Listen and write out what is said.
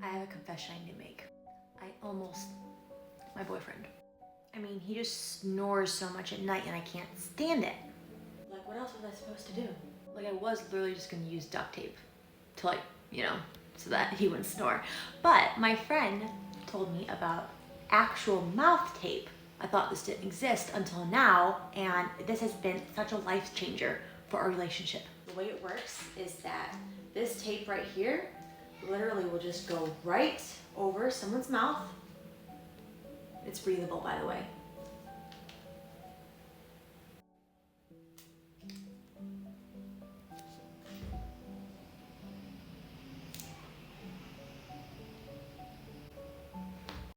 I have a confession I need to make. My boyfriend. I mean, he just snores so much at night and I can't stand it. Like, what else was I supposed to do? Like, I was literally just gonna use duct tape to, like, so that he wouldn't snore. But my friend told me about actual mouth tape. I thought this didn't exist until now, and this has been such a life changer for our relationship. The way it works is that this tape right here literally will just go right over someone's mouth. It's breathable, by the way.